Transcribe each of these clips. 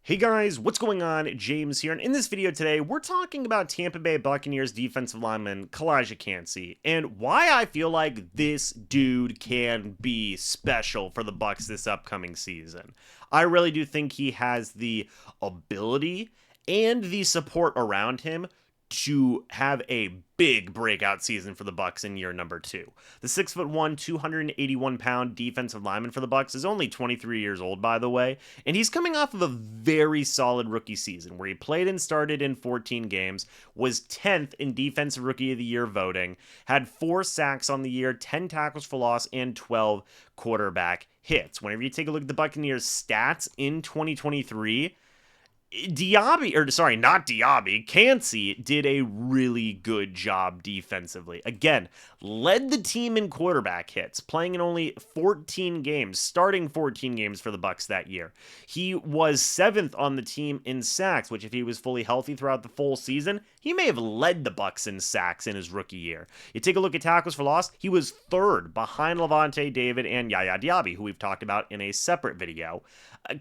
Hey guys, what's going on? James here, and in this video today, we're talking about Tampa Bay Buccaneers defensive lineman Calijah Kancey, and why I feel like this dude can be special for the Bucs this upcoming season. I really do think he has the ability and the support around him to have a big breakout season for the Bucs in year number 2. The 6'1", 281-pound defensive lineman for the Bucs is only 23 years old, by the way, and he's coming off of a very solid rookie season where he played and started in 14 games, was 10th in Defensive Rookie of the Year voting, had 4 sacks on the year, 10 tackles for loss, and 12 quarterback hits. Whenever you take a look at the Buccaneers' stats in 2023, Kancey did a really good job defensively. Again, led the team in quarterback hits, playing in only 14 games, starting 14 games for the Bucs that year. He was 7th on the team in sacks, which if he was fully healthy throughout the full season, he may have led the Bucs in sacks in his rookie year. You take a look at tackles for loss, he was 3rd behind Lavonte David and Yaya Diaby, who we've talked about in a separate video.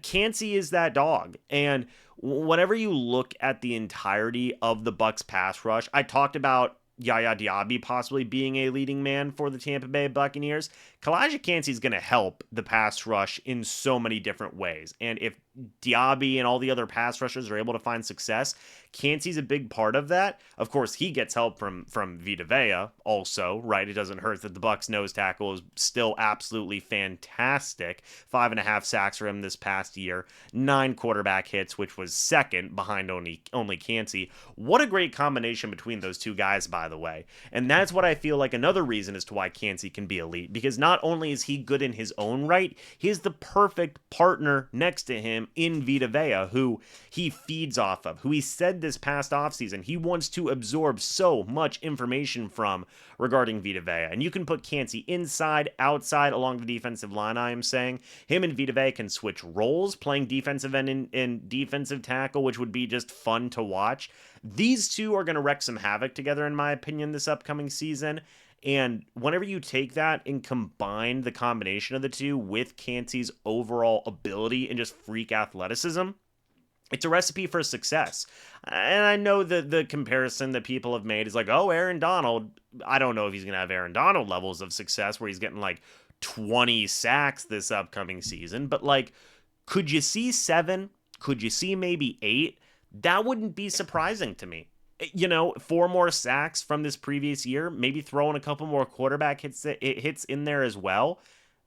Kancey is that dog, and whenever you look at the entirety of the Bucs pass rush, I talked about Yaya Diaby possibly being a leading man for the Tampa Bay Buccaneers. Calijah Kancey is going to help the pass rush in so many different ways. And if Diaby and all the other pass rushers are able to find success, Kancey's a big part of that. Of course, he gets help from Vita Vea also, right? It doesn't hurt that the Bucs nose tackle is still absolutely fantastic. 5.5 sacks for him this past year, 9 quarterback hits, which was 2nd behind only Kancey. What a great combination between those two guys, by the way. And that's what I feel like another reason as to why Kancey can be elite, because not only is he good in his own right, he is the perfect partner next to him in Vita Vea, who he feeds off of, who he said this past offseason he wants to absorb so much information from regarding Vita Vea. And you can put Kancey inside, outside, along the defensive line, I am saying. Him and Vita Vea can switch roles, playing defensive end and defensive tackle, which would be just fun to watch. These two are going to wreak some havoc together, in my opinion, this upcoming season. And whenever you take that and combine the combination of the two with Kancey's overall ability and just freak athleticism, it's a recipe for success. And I know that the comparison that people have made is like, oh, Aaron Donald. I don't know if he's going to have Aaron Donald levels of success where he's getting like 20 sacks this upcoming season. But like, could you see 7? Could you see maybe 8? That wouldn't be surprising to me. 4 more sacks from this previous year, maybe throwing a couple more quarterback hits in there as well.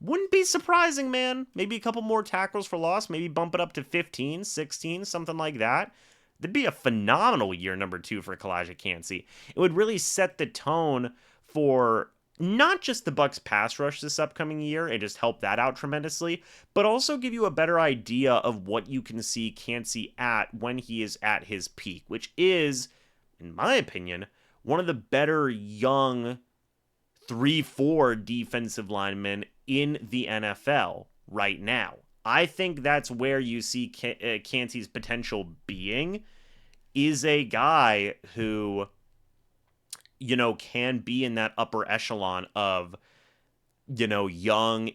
Wouldn't be surprising, man. Maybe a couple more tackles for loss, maybe bump it up to 15, 16, something like that. That'd be a phenomenal year number 2 for Calijah Kancey. It would really set the tone for not just the Bucs pass rush this upcoming year and just help that out tremendously, but also give you a better idea of what you can see Kancey at when he is at his peak, which is, in my opinion, one of the better young 3-4 defensive linemen in the NFL right now. I think that's where you see Kancey's potential being, is a guy who, can be in that upper echelon of, young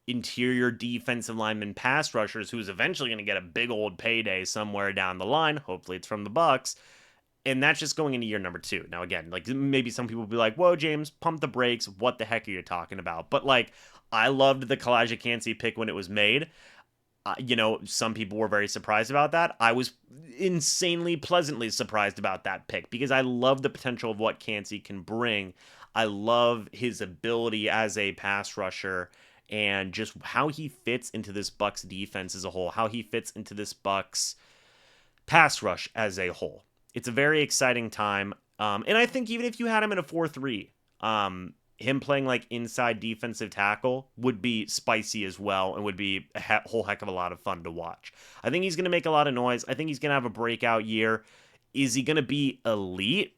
interior defensive lineman pass rushers who's eventually going to get a big old payday somewhere down the line. Hopefully it's from the Bucs. And that's just going into year number 2. Now, again, like maybe some people will be like, whoa, James, pump the brakes. What the heck are you talking about? But like, I loved the Calijah Kancey pick when it was made. Some people were very surprised about that. I was insanely pleasantly surprised about that pick because I love the potential of what Kancey can bring. I love his ability as a pass rusher and just how he fits into this Bucs defense as a whole, how he fits into this Bucs pass rush as a whole. It's a very exciting time. And I think even if you had him in a 4-3, him playing like inside defensive tackle would be spicy as well and would be a whole heck of a lot of fun to watch. I think he's going to make a lot of noise. I think he's going to have a breakout year. Is he going to be elite?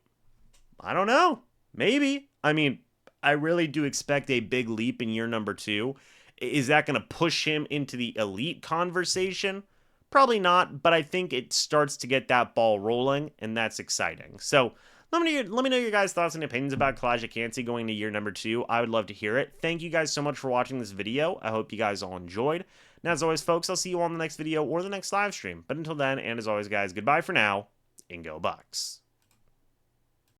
I don't know. Maybe. I mean, I really do expect a big leap in year number 2. Is that going to push him into the elite conversation? Probably not, but I think it starts to get that ball rolling, and that's exciting. So let me know your guys' thoughts and opinions about Calijah Kancey going to year number 2. I would love to hear it. Thank you guys so much for watching this video. I hope you guys all enjoyed. And as always, folks, I'll see you all in the next video or the next live stream. But until then, and as always, guys, goodbye for now, and go Bucs.